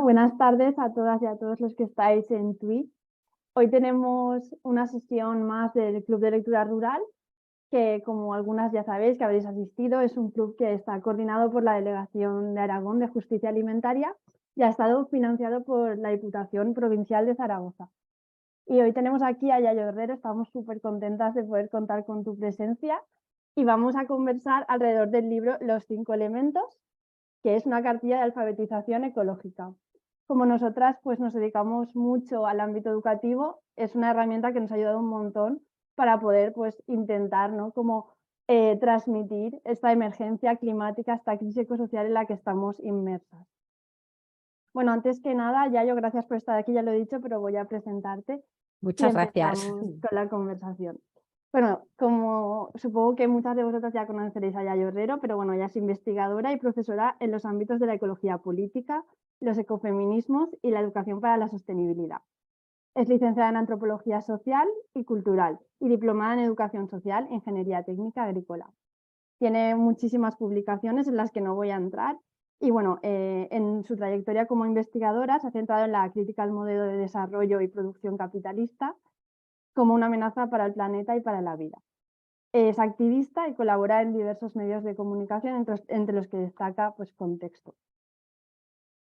buenas tardes a todas y a todos los que estáis en Twitch. Hoy tenemos una sesión más del Club de Lectura Rural, que como algunas ya sabéis que habréis asistido, es un club que está coordinado por la Delegación de Aragón de Justicia Alimentaria y ha estado financiado por la Diputación Provincial de Zaragoza. Y hoy tenemos aquí a Yayo Herrero, estamos súper contentas de poder contar con tu presencia y vamos a conversar alrededor del libro Los 5 elementos, que es una cartilla de alfabetización ecológica. Como nosotras pues nos dedicamos mucho al ámbito educativo, es una herramienta que nos ha ayudado un montón para poder pues intentar, ¿no?, como transmitir esta emergencia climática, esta crisis ecosocial en la que estamos inmersas. Bueno, antes que nada, Yayo, gracias por estar aquí, ya lo he dicho, pero voy a presentarte y Muchas gracias. empezamos con la conversación. Bueno, como supongo que muchas de vosotras ya conoceréis a Yayo Herrero, pero bueno, ella es investigadora y profesora en los ámbitos de la ecología política, los ecofeminismos y la educación para la sostenibilidad. Es licenciada en Antropología Social y Cultural y diplomada en Educación Social e Ingeniería Técnica Agrícola. Tiene muchísimas publicaciones en las que no voy a entrar y bueno, en su trayectoria como investigadora se ha centrado en la crítica al modelo de desarrollo y producción capitalista como una amenaza para el planeta y para la vida. Es activista y colabora en diversos medios de comunicación, entre los que destaca pues, Contexto.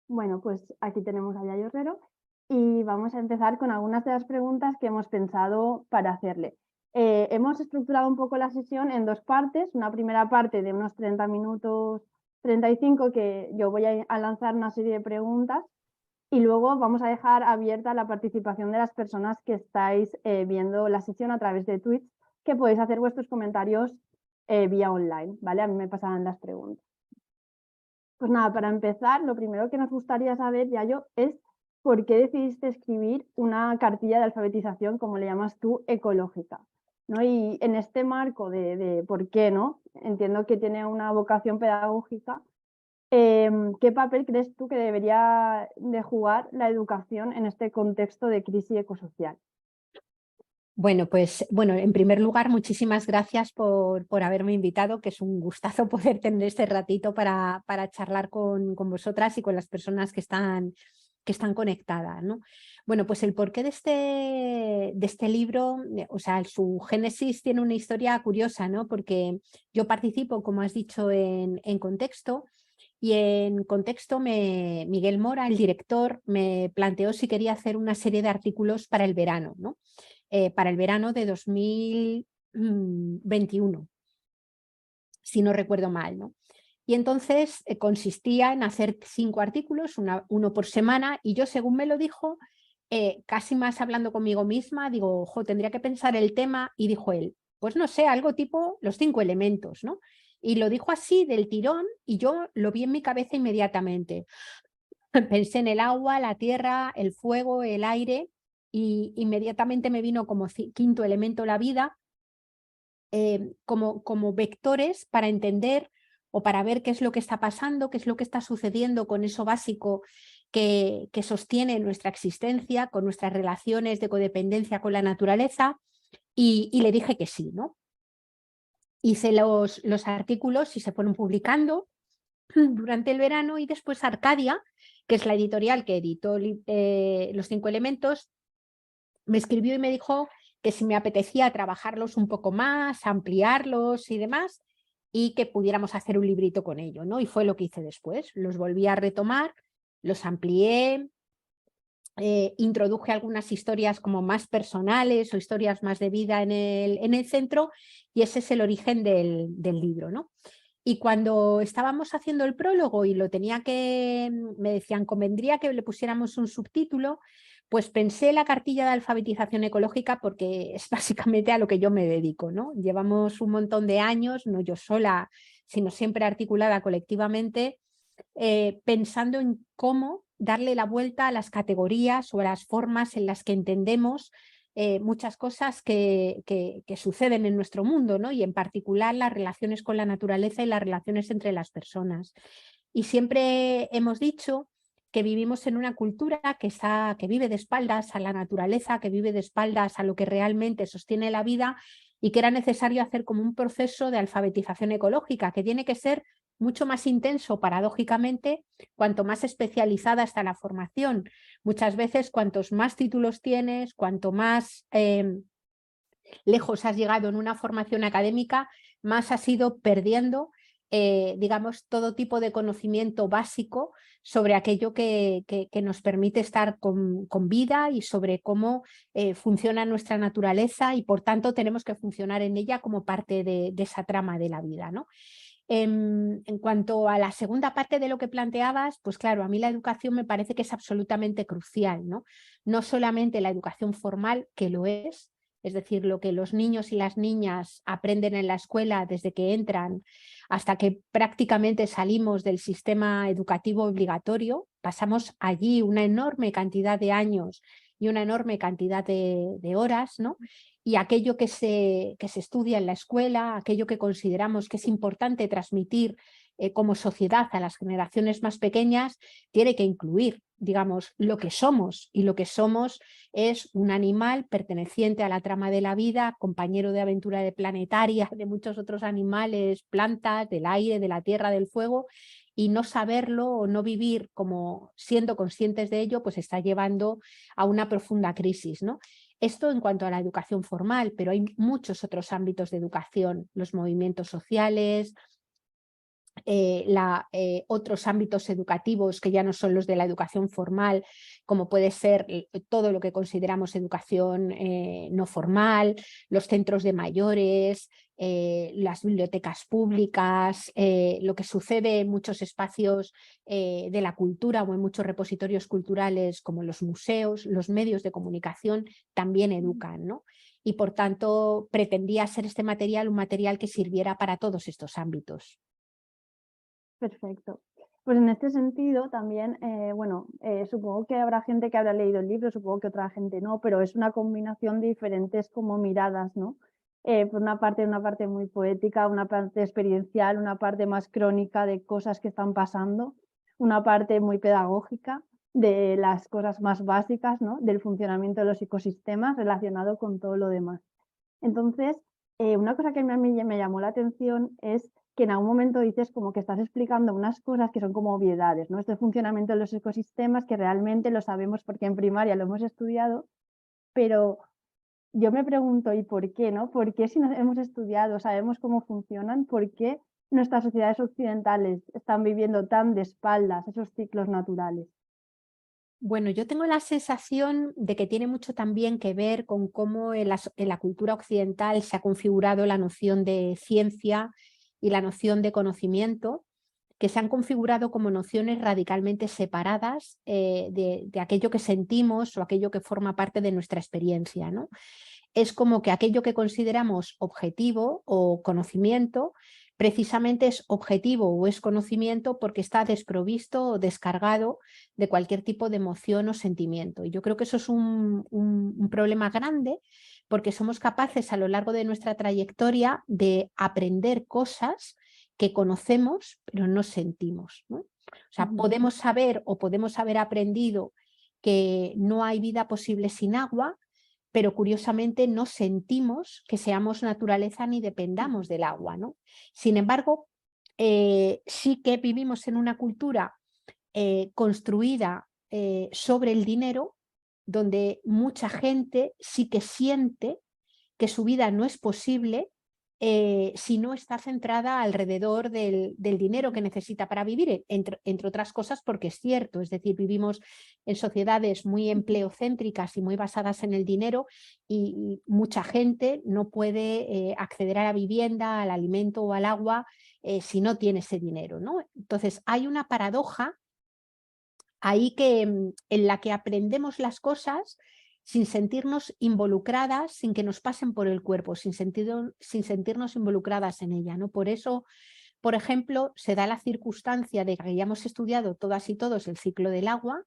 Bueno, pues aquí tenemos a Yayo Herrero y vamos a empezar con algunas de las preguntas que hemos pensado para hacerle. Hemos estructurado un poco la sesión en dos partes. Una primera parte de unos 30 minutos, 35, que yo voy a lanzar una serie de preguntas y luego vamos a dejar abierta la participación de las personas que estáis viendo la sesión a través de Twitch, que podéis hacer vuestros comentarios vía online, ¿vale? A mí me pasarán las preguntas. Pues nada, para empezar, lo primero que nos gustaría saber, Yayo, es por qué decidiste escribir una cartilla de alfabetización, como le llamas tú, ecológica, ¿no? Y en este marco de por qué, ¿no? Entiendo que tiene una vocación pedagógica. ¿Qué papel crees tú que debería de jugar la educación en este contexto de crisis ecosocial? Bueno, pues bueno, en primer lugar, muchísimas gracias por haberme invitado, que es un gustazo poder tener este ratito para charlar con vosotras y con las personas que están conectadas, ¿no? Bueno, pues el porqué de este libro, o sea, su génesis tiene una historia curiosa, ¿no? Porque yo participo, como has dicho, en Contexto. Y en Contexto, Miguel Mora, el director, me planteó si quería hacer una serie de artículos para el verano, ¿no? Para el verano de 2021, si no recuerdo mal, ¿no? Y entonces consistía en hacer 5 artículos, uno por semana, y yo, según me lo dijo, casi más hablando conmigo misma, digo, ojo, tendría que pensar el tema, y dijo él, pues no sé, algo tipo los 5 elementos, ¿no? Y lo dijo así del tirón y yo lo vi en mi cabeza inmediatamente. Pensé en el agua, la tierra, el fuego, el aire y inmediatamente me vino como quinto elemento la vida, como vectores para entender o para ver qué es lo que está pasando, qué es lo que está sucediendo con eso básico que sostiene nuestra existencia, con nuestras relaciones de codependencia con la naturaleza y le dije que sí, ¿no? Hice los artículos y se fueron publicando durante el verano y después Arcadia, que es la editorial que editó Los 5 elementos, me escribió y me dijo que si me apetecía trabajarlos un poco más, ampliarlos y demás, y que pudiéramos hacer un librito con ello, ¿no? Y fue lo que hice después. Los volví a retomar, los amplié, introduje algunas historias como más personales o historias más de vida en el centro, y ese es el origen del libro, ¿no? Y cuando estábamos haciendo el prólogo y lo tenía que, me decían, convendría que le pusiéramos un subtítulo, pues pensé la cartilla de alfabetización ecológica porque es básicamente a lo que yo me dedico, ¿no? Llevamos un montón de años, no yo sola, sino siempre articulada colectivamente, pensando en cómo darle la vuelta a las categorías o a las formas en las que entendemos muchas cosas que suceden en nuestro mundo, ¿no? Y en particular las relaciones con la naturaleza y las relaciones entre las personas. Y siempre hemos dicho que vivimos en una cultura que vive de espaldas a la naturaleza, que vive de espaldas a lo que realmente sostiene la vida y que era necesario hacer como un proceso de alfabetización ecológica, que tiene que ser mucho más intenso, paradójicamente, cuanto más especializada está la formación. Muchas veces, cuantos más títulos tienes, cuanto más lejos has llegado en una formación académica, más has ido perdiendo, digamos, todo tipo de conocimiento básico sobre aquello que nos permite estar con vida y sobre cómo funciona nuestra naturaleza y, por tanto, tenemos que funcionar en ella como parte de esa trama de la vida, ¿no? En cuanto a la segunda parte de lo que planteabas, pues claro, a mí la educación me parece que es absolutamente crucial, ¿no? No solamente la educación formal, que lo es decir, lo que los niños y las niñas aprenden en la escuela desde que entran hasta que prácticamente salimos del sistema educativo obligatorio, pasamos allí una enorme cantidad de años y una enorme cantidad de horas, ¿no? Y aquello que se estudia en la escuela, aquello que consideramos que es importante transmitir como sociedad a las generaciones más pequeñas, tiene que incluir, digamos, lo que somos, y lo que somos es un animal perteneciente a la trama de la vida, compañero de aventura de planetaria, de muchos otros animales, plantas, del aire, de la tierra, del fuego, y no saberlo o no vivir como siendo conscientes de ello, pues está llevando a una profunda crisis, ¿no? Esto en cuanto a la educación formal, pero hay muchos otros ámbitos de educación, los movimientos sociales, otros ámbitos educativos que ya no son los de la educación formal, como puede ser todo lo que consideramos educación no formal, los centros de mayores, las bibliotecas públicas, lo que sucede en muchos espacios de la cultura o en muchos repositorios culturales como los museos, los medios de comunicación también educan, ¿no? Y por tanto pretendía ser este material un material que sirviera para todos estos ámbitos. Perfecto. Pues en este sentido también, supongo que habrá gente que habrá leído el libro, supongo que otra gente no, pero es una combinación de diferentes como miradas, ¿no? Por una parte muy poética, una parte experiencial, una parte más crónica de cosas que están pasando, una parte muy pedagógica de las cosas más básicas, ¿no? Del funcionamiento de los ecosistemas relacionado con todo lo demás. Entonces, una cosa que a mí me llamó la atención es que en algún momento dices como que estás explicando unas cosas que son como obviedades, ¿no? Este funcionamiento de los ecosistemas que realmente lo sabemos porque en primaria lo hemos estudiado, pero yo me pregunto, ¿y por qué, no? ¿Por qué si nos hemos estudiado, sabemos cómo funcionan, por qué nuestras sociedades occidentales están viviendo tan de espaldas esos ciclos naturales? Bueno, yo tengo la sensación de que tiene mucho también que ver con cómo en la cultura occidental se ha configurado la noción de ciencia y la noción de conocimiento, que se han configurado como nociones radicalmente separadas de aquello que sentimos o aquello que forma parte de nuestra experiencia, ¿no? Es como que aquello que consideramos objetivo o conocimiento precisamente es objetivo o es conocimiento porque está desprovisto o descargado de cualquier tipo de emoción o sentimiento. Y yo creo que eso es un problema grande, porque somos capaces a lo largo de nuestra trayectoria de aprender cosas que conocemos pero no sentimos, ¿no? O sea, podemos saber o podemos haber aprendido que no hay vida posible sin agua, pero curiosamente no sentimos que seamos naturaleza ni dependamos del agua, ¿no? Sin embargo, sí que vivimos en una cultura construida sobre el dinero, donde mucha gente sí que siente que su vida no es posible si no está centrada alrededor del dinero que necesita para vivir, entre otras cosas porque es cierto, es decir, vivimos en sociedades muy empleocéntricas y muy basadas en el dinero, y mucha gente no puede acceder a la vivienda, al alimento o al agua si no tiene ese dinero, ¿no? Entonces hay una paradoja ahí en la que aprendemos las cosas sin sentirnos involucradas, sin que nos pasen por el cuerpo, sin sentirnos involucradas en ella, ¿no? Por eso, por ejemplo, se da la circunstancia de que hayamos estudiado todas y todos el ciclo del agua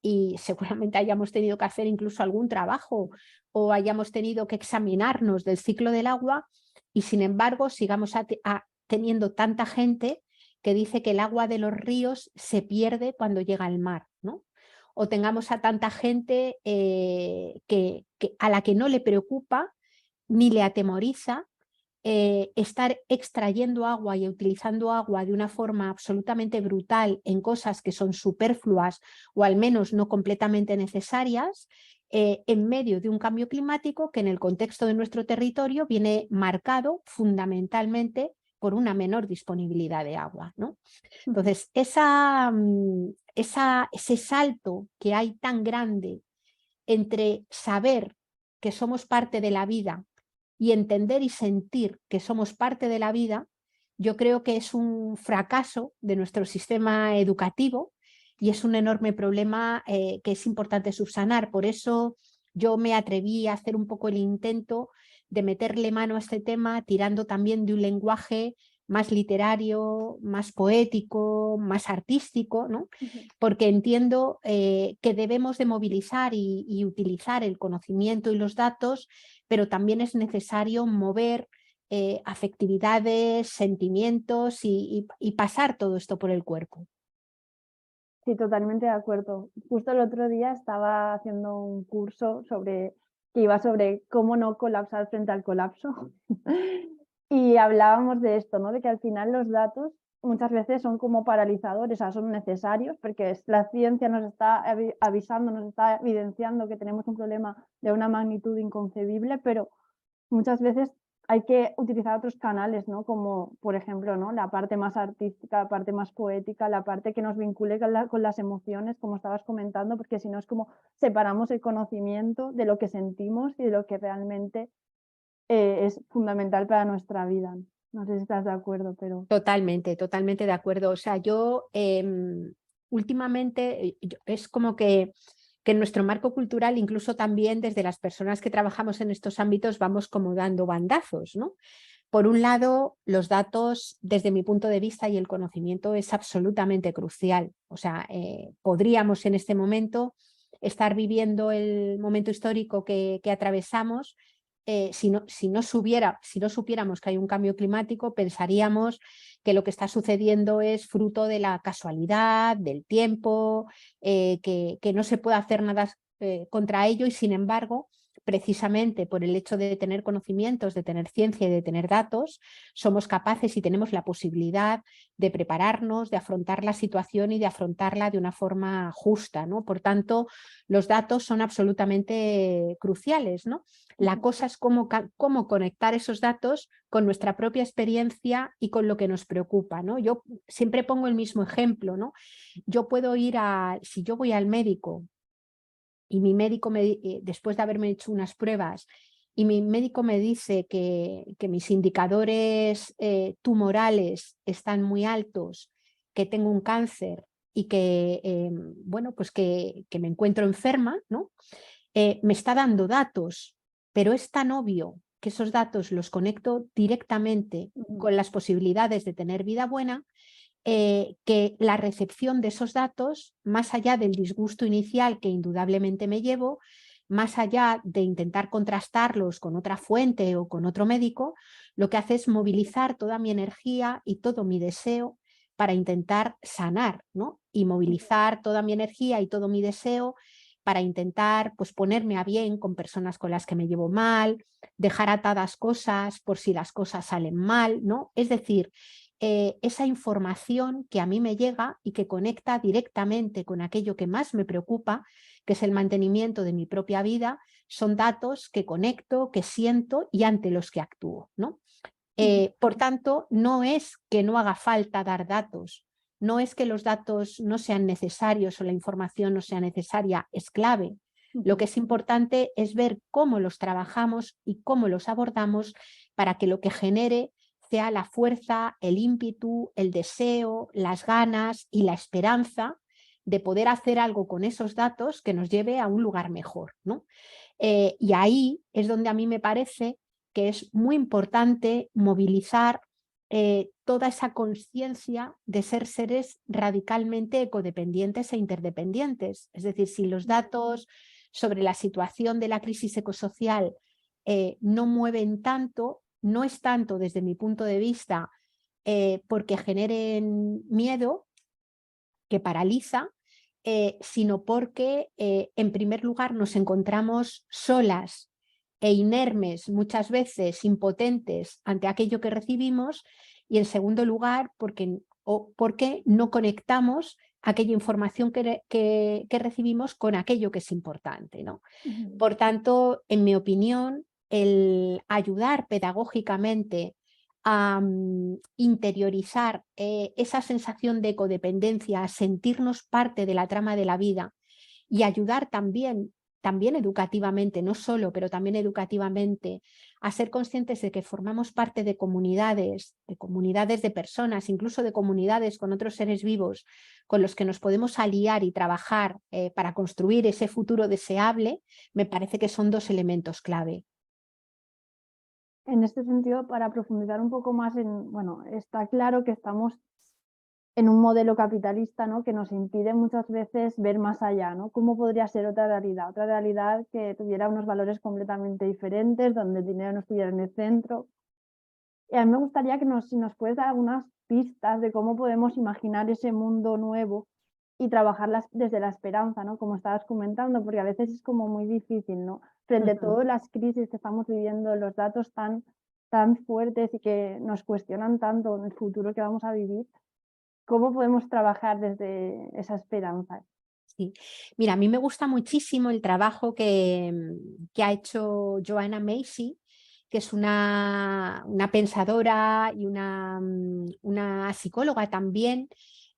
y seguramente hayamos tenido que hacer incluso algún trabajo o hayamos tenido que examinarnos del ciclo del agua, y sin embargo sigamos teniendo tanta gente que dice que el agua de los ríos se pierde cuando llega al mar, ¿no? O tengamos a tanta gente a la que no le preocupa ni le atemoriza estar extrayendo agua y utilizando agua de una forma absolutamente brutal en cosas que son superfluas o al menos no completamente necesarias, en medio de un cambio climático que en el contexto de nuestro territorio viene marcado fundamentalmente por una menor disponibilidad de agua, ¿no? Entonces, ese salto que hay tan grande entre saber que somos parte de la vida y entender y sentir que somos parte de la vida, yo creo que es un fracaso de nuestro sistema educativo y es un enorme problema que es importante subsanar. Por eso yo me atreví a hacer un poco el intento de meterle mano a este tema, tirando también de un lenguaje más literario, más poético, más artístico, ¿no? Porque entiendo que debemos de movilizar y utilizar el conocimiento y los datos, pero también es necesario mover afectividades, sentimientos y pasar todo esto por el cuerpo. Sí, totalmente de acuerdo. Justo el otro día estaba haciendo un curso que iba sobre cómo no colapsar frente al colapso y hablábamos de esto, ¿no? De que al final los datos muchas veces son como paralizadores, o sea, son necesarios porque la ciencia nos está avisando, nos está evidenciando que tenemos un problema de una magnitud inconcebible, pero muchas veces hay que utilizar otros canales, ¿no? Como, por ejemplo, ¿no? La parte más artística, la parte más poética, la parte que nos vincule con las emociones, como estabas comentando, porque si no es como separamos el conocimiento de lo que sentimos y de lo que realmente es fundamental para nuestra vida. No sé si estás de acuerdo, pero... Totalmente, totalmente de acuerdo. O sea, yo últimamente es como que en nuestro marco cultural, incluso también desde las personas que trabajamos en estos ámbitos, vamos como dando bandazos, ¿no? Por un lado, los datos, desde mi punto de vista, y el conocimiento es absolutamente crucial. O sea, podríamos en este momento estar viviendo el momento histórico que atravesamos. Si no supiéramos que hay un cambio climático, pensaríamos que lo que está sucediendo es fruto de la casualidad, del tiempo, que no se puede hacer nada contra ello y sin embargo, precisamente por el hecho de tener conocimientos, de tener ciencia y de tener datos, somos capaces y tenemos la posibilidad de prepararnos, de afrontar la situación y de afrontarla de una forma justa, ¿no? Por tanto, los datos son absolutamente cruciales, ¿no? La cosa es cómo conectar esos datos con nuestra propia experiencia y con lo que nos preocupa, ¿no? Yo siempre pongo el mismo ejemplo, ¿no? Yo puedo si yo voy al médico y mi médico, después de haberme hecho unas pruebas, y mi médico me dice que mis indicadores tumorales están muy altos, que tengo un cáncer y que, bueno, pues que me encuentro enferma, ¿no? Me está dando datos, pero es tan obvio que esos datos los conecto directamente con las posibilidades de tener vida buena, que la recepción de esos datos, más allá del disgusto inicial que indudablemente me llevo, más allá de intentar contrastarlos con otra fuente o con otro médico, lo que hace es movilizar toda mi energía y todo mi deseo para intentar sanar, ¿no? Y movilizar toda mi energía y todo mi deseo para intentar pues, ponerme a bien con personas con las que me llevo mal, dejar atadas cosas por si las cosas salen mal, ¿no? Es decir, esa información que a mí me llega y que conecta directamente con aquello que más me preocupa, que es el mantenimiento de mi propia vida, son datos que conecto, que siento y ante los que actúo, ¿no? Por tanto, no es que no haga falta dar datos, no es que los datos no sean necesarios o la información no sea necesaria, es clave. Lo que es importante es ver cómo los trabajamos y cómo los abordamos para que lo que genere sea la fuerza, el ímpetu, el deseo, las ganas y la esperanza de poder hacer algo con esos datos que nos lleve a un lugar mejor, ¿no? Y ahí es donde a mí me parece que es muy importante movilizar toda esa conciencia de ser seres radicalmente ecodependientes e interdependientes. Es decir, si los datos sobre la situación de la crisis ecosocial no mueven tanto, no es tanto desde mi punto de vista porque generen miedo, que paraliza, sino porque en primer lugar nos encontramos solas e inermes, muchas veces impotentes ante aquello que recibimos, y en segundo lugar porque no conectamos aquella información que recibimos con aquello que es importante, ¿no? Por tanto, en mi opinión, el ayudar pedagógicamente a interiorizar esa sensación de codependencia, a sentirnos parte de la trama de la vida y ayudar también educativamente, no solo, pero también educativamente, a ser conscientes de que formamos parte de comunidades de personas, incluso de comunidades con otros seres vivos con los que nos podemos aliar y trabajar para construir ese futuro deseable, me parece que son dos elementos clave. En este sentido, para profundizar un poco más bueno, está claro que estamos en un modelo capitalista, ¿no?, que nos impide muchas veces ver más allá, ¿no? ¿Cómo podría ser otra realidad que tuviera unos valores completamente diferentes, donde el dinero no estuviera en el centro? Y a mí me gustaría que si nos puedes dar algunas pistas de cómo podemos imaginar ese mundo nuevo y trabajarlas desde la esperanza, ¿no?, como estabas comentando, porque a veces es como muy difícil, ¿no? Frente a todas las crisis que estamos viviendo, los datos tan fuertes y que nos cuestionan tanto en el futuro que vamos a vivir, ¿cómo podemos trabajar desde esa esperanza? Sí. Mira, a mí me gusta muchísimo el trabajo que ha hecho Joanna Macy, que es una pensadora y una psicóloga también,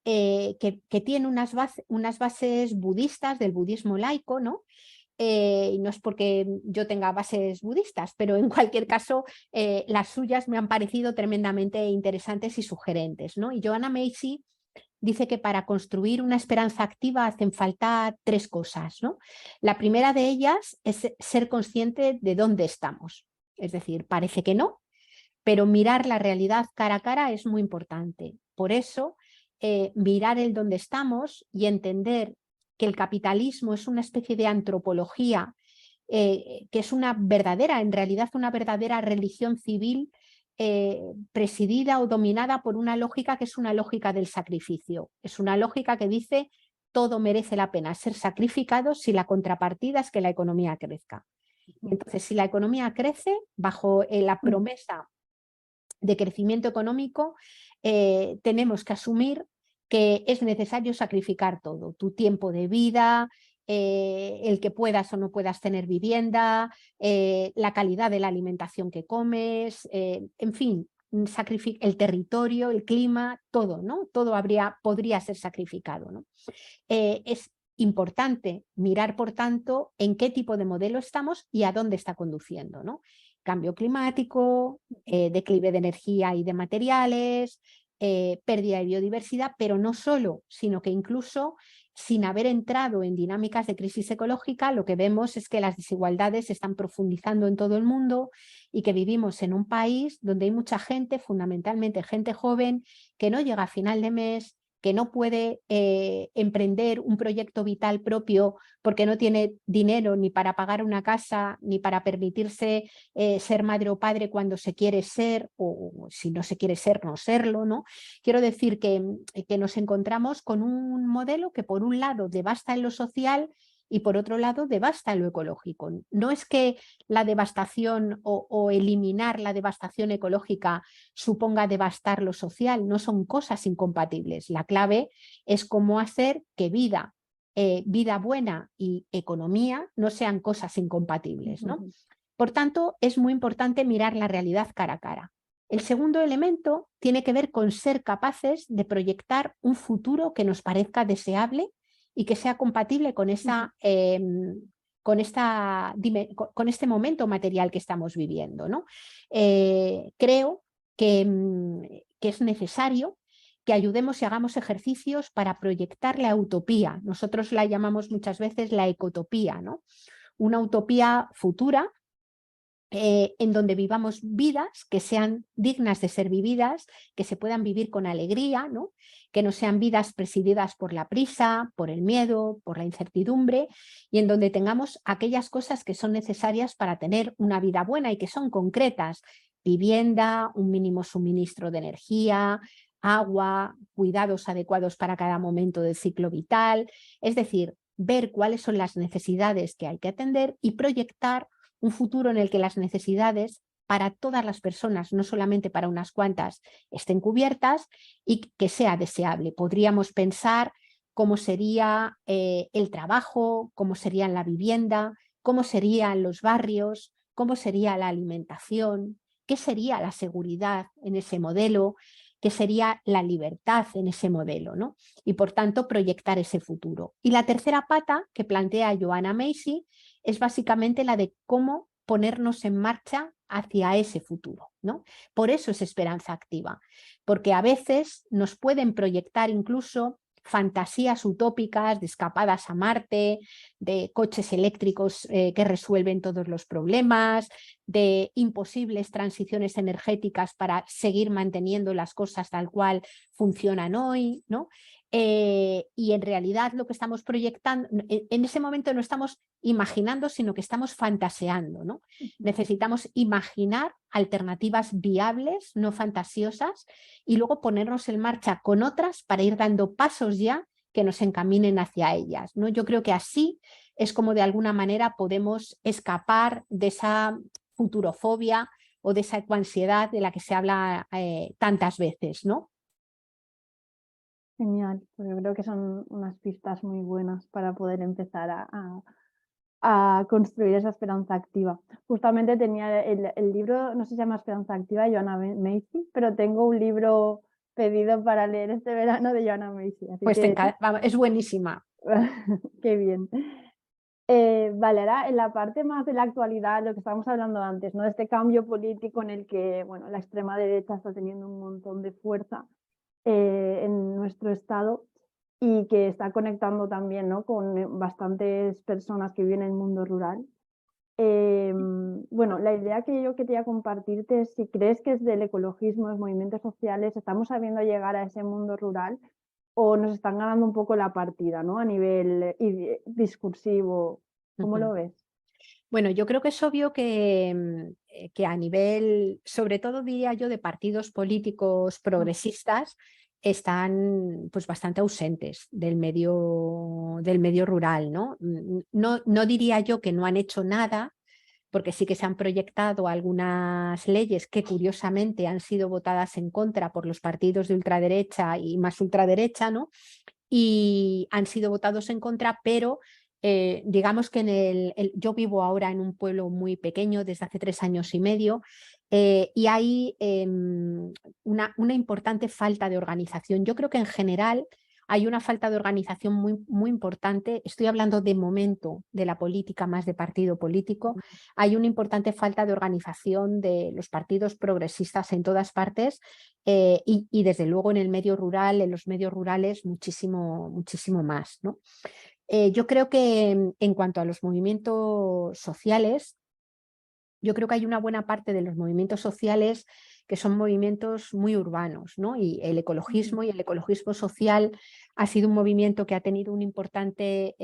que tiene unas bases budistas del budismo laico, ¿no? Y no es porque yo tenga bases budistas, pero en cualquier caso las suyas me han parecido tremendamente interesantes y sugerentes, ¿no? Y Joanna Macy dice que para construir una esperanza activa hacen falta 3 cosas, ¿no? La primera de ellas es ser consciente de dónde estamos. Es decir, parece que no, pero mirar la realidad cara a cara es muy importante. Por eso, mirar el dónde estamos y entender que el capitalismo es una especie de antropología, que es en realidad una verdadera religión civil presidida o dominada por una lógica que es una lógica del sacrificio. Es una lógica que dice todo merece la pena ser sacrificado si la contrapartida es que la economía crezca. Entonces, si la economía crece bajo la promesa de crecimiento económico, tenemos que asumir que es necesario sacrificar todo, tu tiempo de vida, el que puedas o no puedas tener vivienda, la calidad de la alimentación que comes, en fin, el territorio, el clima, todo, ¿no? Todo podría ser sacrificado, ¿no? Es importante mirar, por tanto, en qué tipo de modelo estamos y a dónde está conduciendo, ¿no? Cambio climático, declive de energía y de materiales, pérdida de biodiversidad, pero no solo, sino que incluso sin haber entrado en dinámicas de crisis ecológica, lo que vemos es que las desigualdades se están profundizando en todo el mundo y que vivimos en un país donde hay mucha gente, fundamentalmente gente joven, que no llega a final de mes, que no puede emprender un proyecto vital propio porque no tiene dinero ni para pagar una casa, ni para permitirse ser madre o padre cuando se quiere ser, o si no se quiere ser, no serlo, ¿no? Quiero decir que nos encontramos con un modelo que por un lado devasta en lo social y por otro lado devasta en lo ecológico. No es que la devastación o eliminar la devastación ecológica suponga devastar lo social, no son cosas incompatibles. La clave es cómo hacer que vida buena y economía no sean cosas incompatibles, ¿no? Por tanto, es muy importante mirar la realidad cara a cara. El segundo elemento tiene que ver con ser capaces de proyectar un futuro que nos parezca deseable y que sea compatible con con este momento material que estamos viviendo, ¿no? Creo que es necesario que ayudemos y hagamos ejercicios para proyectar la utopía. Nosotros la llamamos muchas veces la ecotopía, ¿no? Una utopía futura en donde vivamos vidas que sean dignas de ser vividas, que se puedan vivir con alegría, ¿no? Que no sean vidas presididas por la prisa, por el miedo, por la incertidumbre, y en donde tengamos aquellas cosas que son necesarias para tener una vida buena y que son concretas: vivienda, un mínimo suministro de energía, agua, cuidados adecuados para cada momento del ciclo vital, es decir, ver cuáles son las necesidades que hay que atender y proyectar un futuro en el que las necesidades para todas las personas, no solamente para unas cuantas, estén cubiertas y que sea deseable. Podríamos pensar cómo sería el trabajo, cómo sería la vivienda, cómo serían los barrios, cómo sería la alimentación, qué sería la seguridad en ese modelo, qué sería la libertad en ese modelo, ¿no? Y por tanto proyectar ese futuro. Y la tercera pata que plantea Joanna Macy es básicamente la de cómo ponernos en marcha hacia ese futuro, ¿no? Por eso es esperanza activa, porque a veces nos pueden proyectar incluso fantasías utópicas de escapadas a Marte, de coches eléctricos que resuelven todos los problemas, de imposibles transiciones energéticas para seguir manteniendo las cosas tal cual funcionan hoy, ¿no? Y en realidad lo que estamos proyectando, en ese momento no estamos imaginando, sino que estamos fantaseando, ¿no? Necesitamos imaginar alternativas viables, no fantasiosas, y luego ponernos en marcha con otras para ir dando pasos ya que nos encaminen hacia ellas, ¿no? Yo creo que así es como de alguna manera podemos escapar de esa futurofobia o de esa ecoansiedad de la que se habla tantas veces, ¿no? Genial, pues yo creo que son unas pistas muy buenas para poder empezar a construir esa esperanza activa. Justamente tenía el libro, no sé si se llama Esperanza Activa, de Joanna Macy, pero tengo un libro pedido para leer este verano de Joanna Macy, así Pues que vamos, es buenísima. qué bien. Vale, ahora en la parte más de la actualidad, lo que estábamos hablando antes, ¿no? Este cambio político en el que, bueno, la extrema derecha está teniendo un montón de fuerza en nuestro estado y que está conectando también, ¿no? Con bastantes personas que viven en el mundo rural. Bueno, la idea que yo quería compartirte es si crees que desde el ecologismo, los movimientos sociales, estamos sabiendo llegar a ese mundo rural o nos están ganando un poco la partida, ¿no? A nivel discursivo. ¿Cómo lo ves? Bueno, yo creo que es obvio que a nivel, sobre todo diría yo, de partidos políticos progresistas, están pues bastante ausentes del medio rural, ¿no? No diría yo que no han hecho nada, porque sí que se han proyectado algunas leyes que curiosamente han sido votadas en contra por los partidos de ultraderecha y más ultraderecha, ¿no? Y han sido votados en contra, pero digamos que yo vivo ahora en un pueblo muy pequeño desde hace 3 años y medio y hay una importante falta de organización. Yo creo que en general hay una falta de organización muy importante. Estoy hablando de momento de la política más de partido político. Hay una importante falta de organización de los partidos progresistas en todas partes y desde luego en el medio rural, en los medios rurales, muchísimo más, ¿no? Yo creo que en cuanto a los movimientos sociales, yo creo que hay una buena parte de los movimientos sociales que son movimientos muy urbanos, ¿no? Y el ecologismo social ha sido un movimiento que ha tenido un importante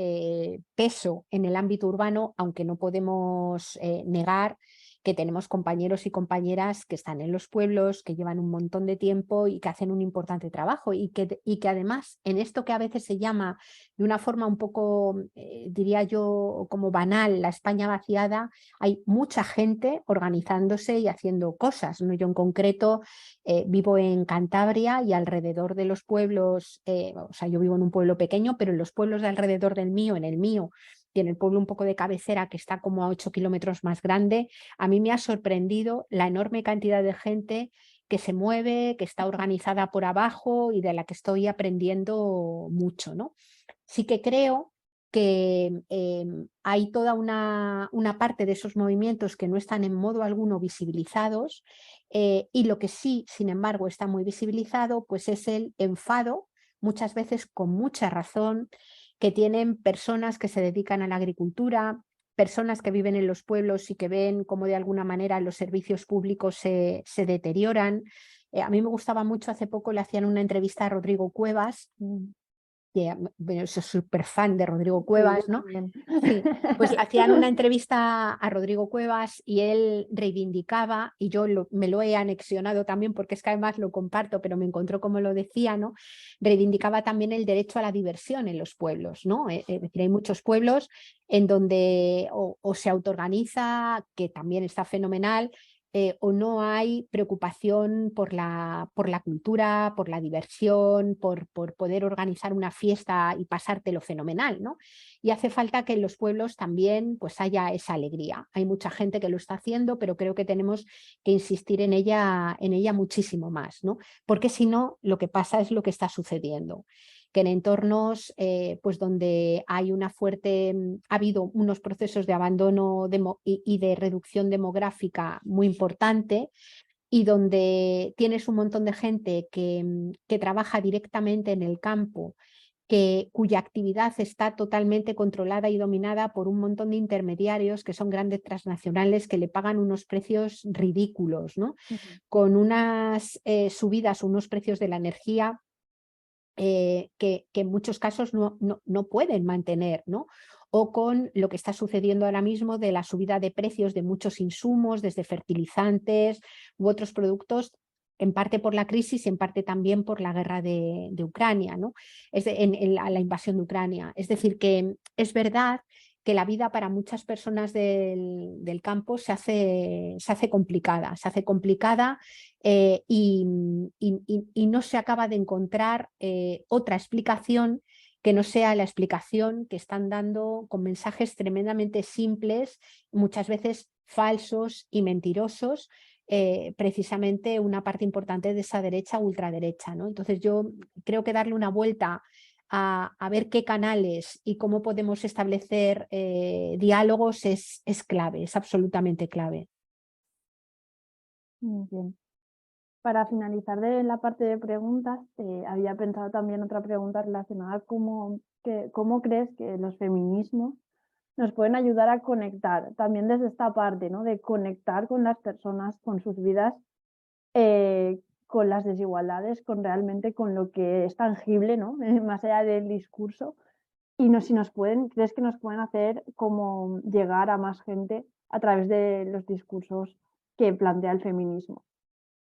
peso en el ámbito urbano, aunque no podemos negar que tenemos compañeros y compañeras que están en los pueblos, que llevan un montón de tiempo y que hacen un importante trabajo y que además en esto que a veces se llama de una forma un poco, diría yo, como banal, la España vaciada, hay mucha gente organizándose y haciendo cosas, ¿no? Yo en concreto vivo en Cantabria y alrededor de los pueblos, o sea, yo vivo en un pueblo pequeño, pero en los pueblos de alrededor del mío, en el mío, y en el pueblo un poco de cabecera que está como a 8 kilómetros más grande, a mí me ha sorprendido la enorme cantidad de gente que se mueve, que está organizada por abajo y de la que estoy aprendiendo mucho, ¿no? Sí que creo que hay toda una parte de esos movimientos que no están en modo alguno visibilizados y lo que sí, sin embargo, está muy visibilizado pues es el enfado, muchas veces con mucha razón, que tienen personas que se dedican a la agricultura, personas que viven en los pueblos y que ven cómo de alguna manera los servicios públicos se deterioran. A mí me gustaba mucho, hace poco le hacían una entrevista a Rodrigo Cuevas, bueno, soy súper fan de Rodrigo Sí, Cuevas, yo ¿no? también. Sí, pues hacían una entrevista a Rodrigo Cuevas y él reivindicaba, y yo me lo he anexionado también porque es que además lo comparto, pero me encontró como lo decía, ¿no? Reivindicaba también el derecho a la diversión en los pueblos, ¿no? Es decir, hay muchos pueblos en donde o se autoorganiza, que también está fenomenal, o no hay preocupación por la cultura, por la diversión, por poder organizar una fiesta y pasártelo fenomenal, ¿no? Y hace falta que en los pueblos también pues haya esa alegría. Hay mucha gente que lo está haciendo, pero creo que tenemos que insistir en ella muchísimo más, ¿no? Porque si no, lo que pasa es lo que está sucediendo, que en entornos pues donde hay una fuerte, ha habido unos procesos de abandono y de reducción demográfica muy importante, y donde tienes un montón de gente que trabaja directamente en el campo, cuya actividad está totalmente controlada y dominada por un montón de intermediarios que son grandes transnacionales que le pagan unos precios ridículos, ¿no? Con unas subidas, unos precios de la energía que en muchos casos no pueden mantener, ¿no? O con lo que está sucediendo ahora mismo de la subida de precios de muchos insumos, desde fertilizantes u otros productos, en parte por la crisis y en parte también por la guerra de Ucrania, ¿no? La invasión de Ucrania. Es decir, que es verdad que la vida para muchas personas del campo se hace complicada, y no se acaba de encontrar otra explicación que no sea la explicación que están dando con mensajes tremendamente simples, muchas veces falsos y mentirosos, precisamente una parte importante de esa derecha ultraderecha, ¿no? Entonces yo creo que darle una vuelta a ver qué canales y cómo podemos establecer diálogos es clave, es absolutamente clave. Muy bien. Para finalizar de la parte de preguntas, había pensado también otra pregunta relacionada con cómo crees que los feminismos nos pueden ayudar a conectar, también desde esta parte, ¿no? De conectar con las personas, con sus vidas, con las desigualdades, realmente con lo que es tangible, ¿no? Más allá del discurso. Y si crees que nos pueden hacer como llegar a más gente a través de los discursos que plantea el feminismo.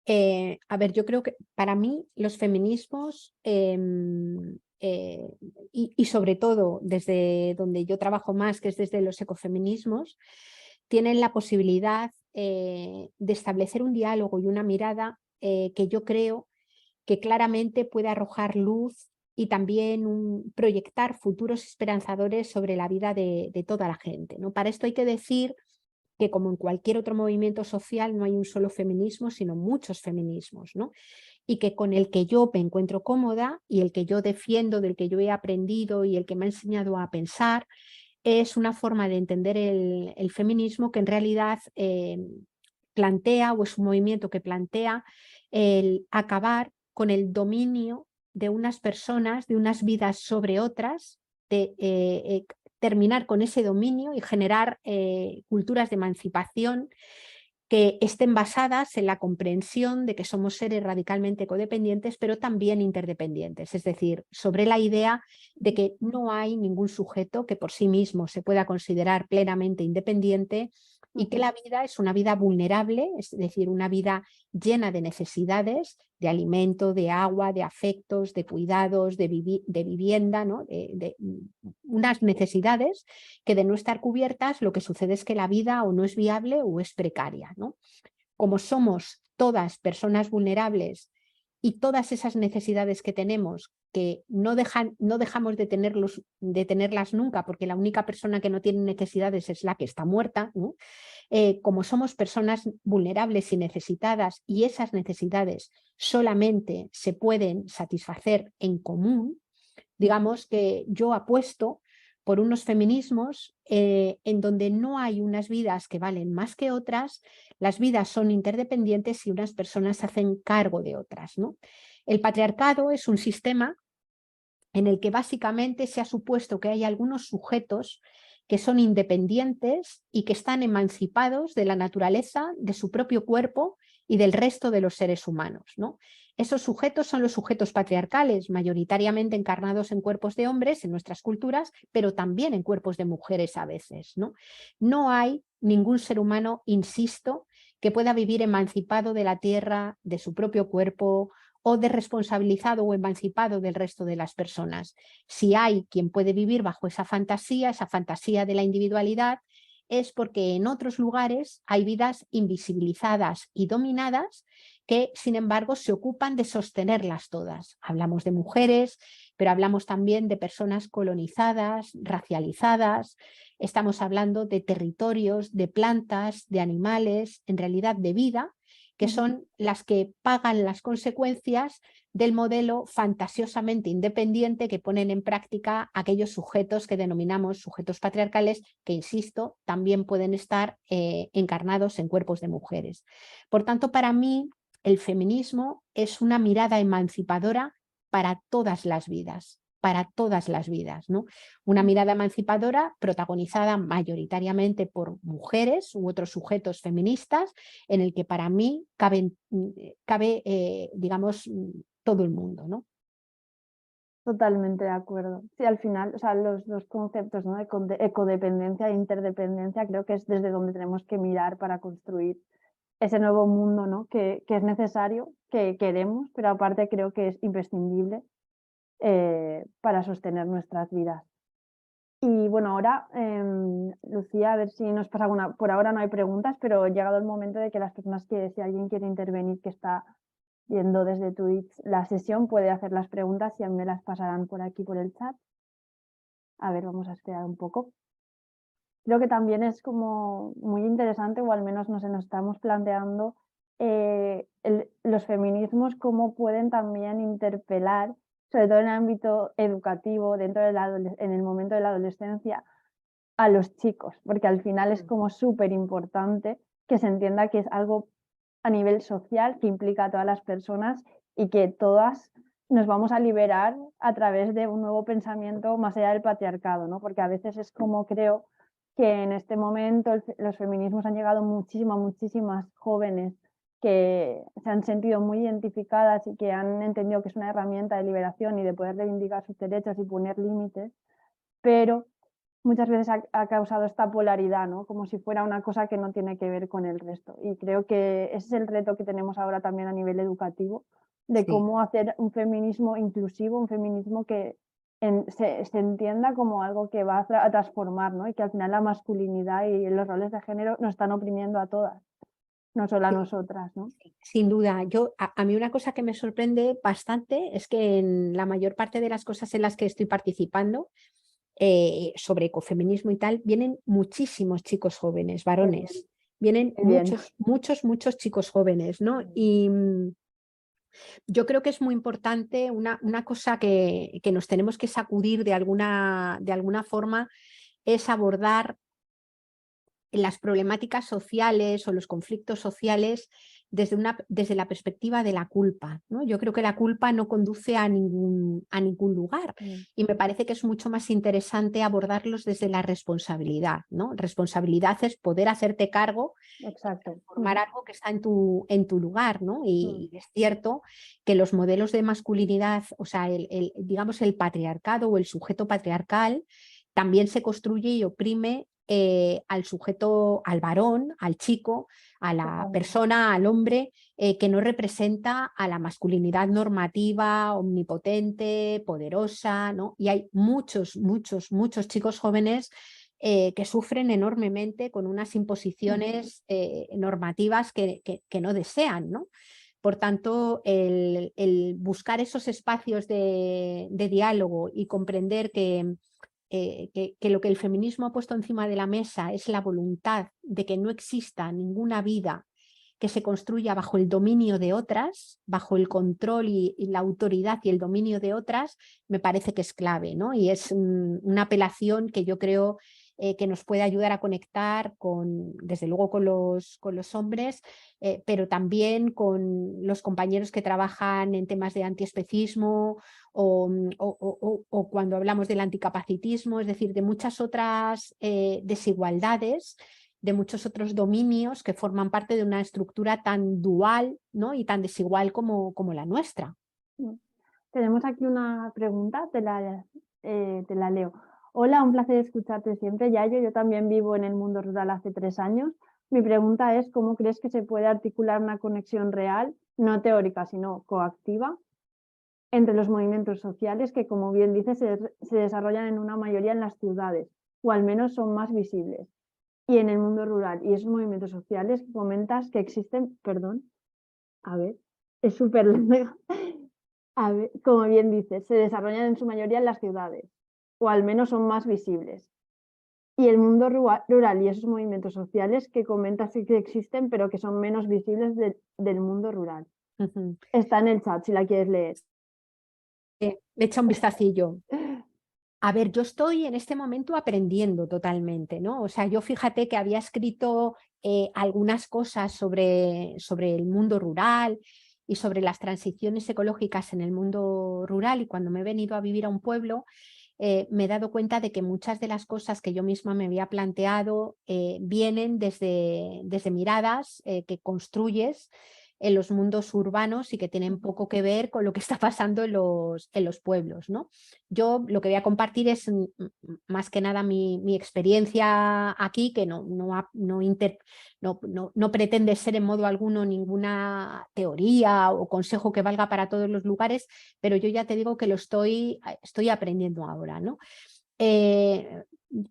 A ver, yo creo que para mí los feminismos, y sobre todo desde donde yo trabajo más, que es desde los ecofeminismos, tienen la posibilidad de establecer un diálogo y una mirada que yo creo que claramente puede arrojar luz y también proyectar futuros esperanzadores sobre la vida de toda la gente, ¿no? Para esto hay que decir que, como en cualquier otro movimiento social, no hay un solo feminismo, sino muchos feminismos, ¿no? Y que con el que yo me encuentro cómoda y el que yo defiendo, del que yo he aprendido y el que me ha enseñado a pensar, es una forma de entender el feminismo que en realidad plantea, o es un movimiento que plantea el acabar con el dominio de unas personas, de unas vidas sobre otras, de terminar con ese dominio y generar culturas de emancipación que estén basadas en la comprensión de que somos seres radicalmente codependientes, pero también interdependientes, es decir, sobre la idea de que no hay ningún sujeto que por sí mismo se pueda considerar plenamente independiente y que la vida es una vida vulnerable, es decir, una vida llena de necesidades, de alimento, de agua, de afectos, de cuidados, de vivienda, ¿no? Unas necesidades que, de no estar cubiertas, lo que sucede es que la vida o no es viable o es precaria, ¿no? Como somos todas personas vulnerables y todas esas necesidades que tenemos, que no dejamos de tenerlas nunca, porque la única persona que no tiene necesidades es la que está muerta, ¿no? Como somos personas vulnerables y necesitadas, y esas necesidades solamente se pueden satisfacer en común, digamos que yo apuesto por unos feminismos en donde no hay unas vidas que valen más que otras, las vidas son interdependientes y unas personas se hacen cargo de otras, ¿no? El patriarcado es un sistema en el que básicamente se ha supuesto que hay algunos sujetos que son independientes y que están emancipados de la naturaleza, de su propio cuerpo y del resto de los seres humanos, ¿no? Esos sujetos son los sujetos patriarcales, mayoritariamente encarnados en cuerpos de hombres en nuestras culturas, pero también en cuerpos de mujeres a veces, ¿no? No hay ningún ser humano, insisto, que pueda vivir emancipado de la tierra, de su propio cuerpo, o desresponsabilizado o emancipado del resto de las personas. Si hay quien puede vivir bajo esa fantasía de la individualidad, es porque en otros lugares hay vidas invisibilizadas y dominadas que, sin embargo, se ocupan de sostenerlas todas. Hablamos de mujeres, pero hablamos también de personas colonizadas, racializadas, estamos hablando de territorios, de plantas, de animales, en realidad de vida, que son las que pagan las consecuencias del modelo fantasiosamente independiente que ponen en práctica aquellos sujetos que denominamos sujetos patriarcales, que, insisto, también pueden estar encarnados en cuerpos de mujeres. Por tanto, para mí, el feminismo es una mirada emancipadora para todas las vidas, ¿no? Una mirada emancipadora protagonizada mayoritariamente por mujeres u otros sujetos feministas, en el que para mí cabe, digamos, todo el mundo, ¿no? Totalmente de acuerdo. Sí, al final, o sea, los dos conceptos, ¿no? de ecodependencia e interdependencia, creo que es desde donde tenemos que mirar para construir ese nuevo mundo, ¿no? que es necesario, que queremos, pero aparte creo que es imprescindible para sostener nuestras vidas. Y bueno, ahora, Lucía, a ver si nos pasa alguna. Por ahora no hay preguntas, pero ha llegado el momento de que las personas si alguien quiere intervenir, que está viendo desde Twitch la sesión, puede hacer las preguntas y me las pasarán por aquí por el chat. A ver, vamos a esperar un poco. Creo que también es como muy interesante, o al menos nos estamos planteando los feminismos, cómo pueden también interpelar, sobre todo en el ámbito educativo, en el momento de la adolescencia, a los chicos, porque al final es como súper importante que se entienda que es algo a nivel social que implica a todas las personas y que todas nos vamos a liberar a través de un nuevo pensamiento más allá del patriarcado, ¿no? Porque a veces es como creo que en este momento los feminismos han llegado muchísimas jóvenes que se han sentido muy identificadas y que han entendido que es una herramienta de liberación y de poder reivindicar sus derechos y poner límites, pero muchas veces ha causado esta polaridad, ¿no? Como si fuera una cosa que no tiene que ver con el resto. Y creo que ese es el reto que tenemos ahora también a nivel educativo, de cómo hacer un feminismo inclusivo, un feminismo que se entienda como algo que va a transformar, ¿no? Y que al final la masculinidad y los roles de género nos están oprimiendo a todas, no solo a nosotras, ¿no? Sin duda, a mí una cosa que me sorprende bastante es que en la mayor parte de las cosas en las que estoy participando, sobre ecofeminismo y tal, vienen muchísimos chicos jóvenes, varones, vienen muchos chicos jóvenes, ¿no? Y yo creo que es muy importante una cosa que nos tenemos que sacudir de alguna forma, es abordar las problemáticas sociales o los conflictos sociales desde la perspectiva de la culpa, ¿no? Yo creo que la culpa no conduce a ningún lugar y me parece que es mucho más interesante abordarlos desde la responsabilidad, ¿no? Responsabilidad es poder hacerte cargo, exacto, formar algo que está en tu lugar, ¿no? Y es cierto que los modelos de masculinidad, o sea, digamos el patriarcado o el sujeto patriarcal también se construye y oprime al sujeto, al varón, al chico, a la persona, al hombre, que no representa a la masculinidad normativa, omnipotente, poderosa, ¿no? Y hay muchos chicos jóvenes que sufren enormemente con unas imposiciones normativas que no desean, ¿no? Por tanto, el buscar esos espacios de diálogo y comprender que lo que el feminismo ha puesto encima de la mesa es la voluntad de que no exista ninguna vida que se construya bajo el dominio de otras, bajo el control y la autoridad y el dominio de otras, me parece que es clave, ¿no? Y es una apelación que yo creo que nos puede ayudar a conectar desde luego con los hombres, pero también con los compañeros que trabajan en temas de antiespecismo o cuando hablamos del anticapacitismo, es decir, de muchas otras desigualdades de muchos otros dominios que forman parte de una estructura tan dual, ¿no? y tan desigual como la nuestra. Tenemos aquí una pregunta, te la leo. Hola, un placer escucharte siempre, Yayo. Yo también vivo en el mundo rural hace 3 años. Mi pregunta es, ¿cómo crees que se puede articular una conexión real, no teórica, sino coactiva, entre los movimientos sociales que, como bien dices, se desarrollan en una mayoría en las ciudades, o al menos son más visibles, y en el mundo rural? Y esos movimientos sociales que comentas que existen, perdón, a ver, es súper largo. A ver, como bien dices, se desarrollan en su mayoría en las ciudades, o al menos son más visibles. Y el mundo rural y esos movimientos sociales que comentas sí que existen, pero que son menos visibles del mundo rural. Está en el chat si la quieres leer. Le echa un vistacillo. A ver, yo estoy en este momento aprendiendo totalmente, ¿no? O sea, yo fíjate que había escrito algunas cosas sobre el mundo rural y sobre las transiciones ecológicas en el mundo rural, y cuando me he venido a vivir a un pueblo me he dado cuenta de que muchas de las cosas que yo misma me había planteado vienen desde miradas que construyes en los mundos urbanos y que tienen poco que ver con lo que está pasando en los pueblos, ¿no? Yo lo que voy a compartir es más que nada mi experiencia aquí, que no pretende ser en modo alguno ninguna teoría o consejo que valga para todos los lugares, pero yo ya te digo que lo estoy aprendiendo ahora, ¿no?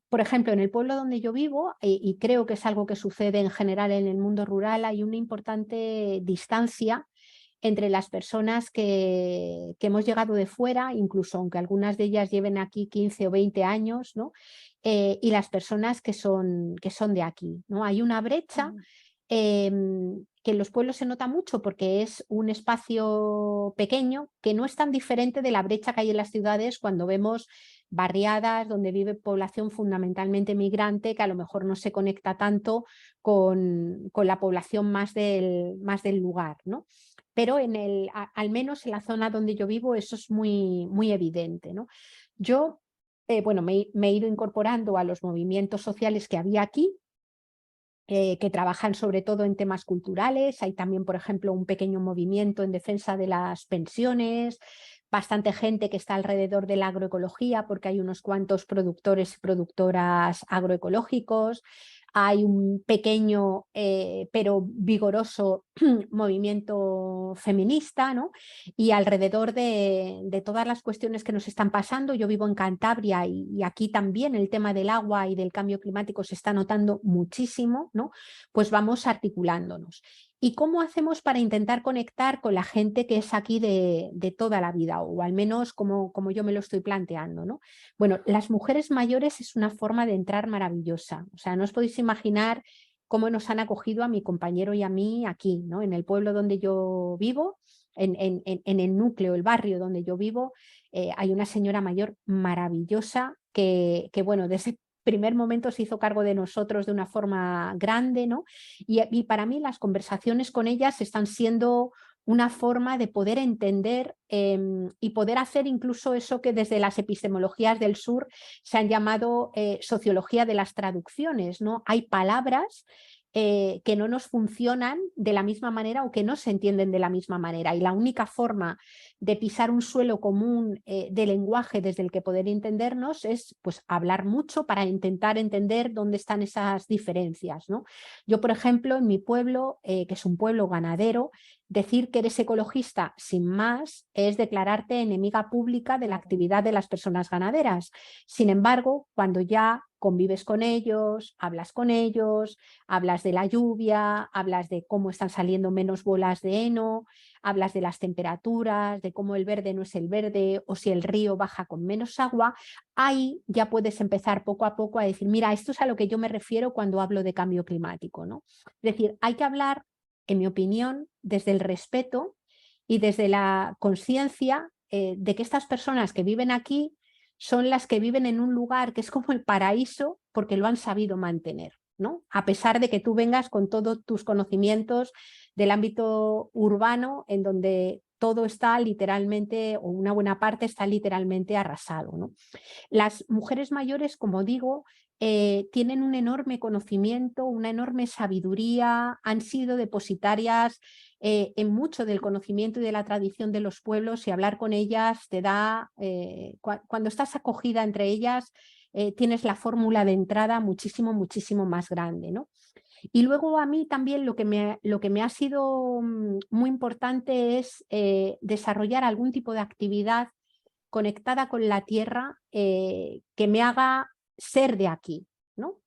Por ejemplo, en el pueblo donde yo vivo, y creo que es algo que sucede en general en el mundo rural, hay una importante distancia entre las personas que hemos llegado de fuera, incluso aunque algunas de ellas lleven aquí 15 o 20 años, ¿no? Y las personas que son de aquí, ¿no? Hay una brecha que en los pueblos se nota mucho porque es un espacio pequeño que no es tan diferente de la brecha que hay en las ciudades cuando vemos barriadas donde vive población fundamentalmente migrante que a lo mejor no se conecta tanto con la población más del lugar, ¿no? Pero al menos en la zona donde yo vivo eso es muy, muy evidente, ¿no? Yo bueno, me he ido incorporando a los movimientos sociales que había aquí, que trabajan sobre todo en temas culturales. Hay también, por ejemplo, un pequeño movimiento en defensa de las pensiones, bastante gente que está alrededor de la agroecología, porque hay unos cuantos productores y productoras agroecológicos. Hay un pequeño pero vigoroso movimiento feminista, ¿no? Y alrededor de todas las cuestiones que nos están pasando, yo vivo en Cantabria y aquí también el tema del agua y del cambio climático se está notando muchísimo, ¿no? Pues vamos articulándonos. ¿Y cómo hacemos para intentar conectar con la gente que es aquí de toda la vida? O al menos como yo me lo estoy planteando, ¿no? Bueno, las mujeres mayores es una forma de entrar maravillosa. O sea, no os podéis imaginar cómo nos han acogido a mi compañero y a mí aquí, ¿no? En el pueblo donde yo vivo, en el núcleo, el barrio donde yo vivo, hay una señora mayor maravillosa que bueno, desde el primer momento se hizo cargo de nosotros de una forma grande, ¿no? Y para mí las conversaciones con ellas están siendo una forma de poder entender y poder hacer incluso eso que desde las epistemologías del sur se han llamado sociología de las traducciones, ¿no? Hay palabras que no nos funcionan de la misma manera o que no se entienden de la misma manera, y la única forma de pisar un suelo común de lenguaje desde el que poder entendernos es pues hablar mucho para intentar entender dónde están esas diferencias, ¿no? Yo, por ejemplo, en mi pueblo, que es un pueblo ganadero, decir que eres ecologista sin más es declararte enemiga pública de la actividad de las personas ganaderas. Sin embargo, cuando ya convives con ellos, hablas de la lluvia, hablas de cómo están saliendo menos bolas de heno, hablas de las temperaturas, de cómo el verde no es el verde o si el río baja con menos agua, ahí ya puedes empezar poco a poco a decir, mira, esto es a lo que yo me refiero cuando hablo de cambio climático, ¿no? Es decir, hay que hablar, en mi opinión, desde el respeto y desde la conciencia de que estas personas que viven aquí son las que viven en un lugar que es como el paraíso porque lo han sabido mantener, ¿no? A pesar de que tú vengas con todos tus conocimientos del ámbito urbano en donde todo está literalmente, o una buena parte está literalmente arrasado, ¿no? Las mujeres mayores, como digo, tienen un enorme conocimiento, una enorme sabiduría, han sido depositarias en mucho del conocimiento y de la tradición de los pueblos, y hablar con ellas te da, cuando estás acogida entre ellas, tienes la fórmula de entrada muchísimo, muchísimo más grande, ¿no? Y luego a mí también lo que me ha sido muy importante es desarrollar algún tipo de actividad conectada con la tierra que me haga ser de aquí, ¿no?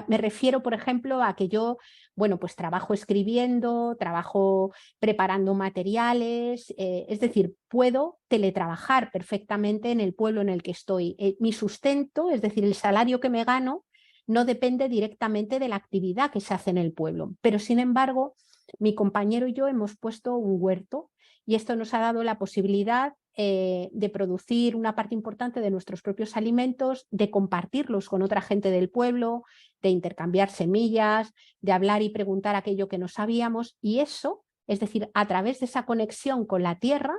Me refiero, por ejemplo, a que yo, bueno, pues trabajo escribiendo, trabajo preparando materiales, es decir, puedo teletrabajar perfectamente en el pueblo en el que estoy. Mi sustento, es decir, el salario que me gano, no depende directamente de la actividad que se hace en el pueblo, pero sin embargo, mi compañero y yo hemos puesto un huerto y esto nos ha dado la posibilidad de producir una parte importante de nuestros propios alimentos, de compartirlos con otra gente del pueblo, de intercambiar semillas, de hablar y preguntar aquello que no sabíamos, y eso, es decir, a través de esa conexión con la tierra,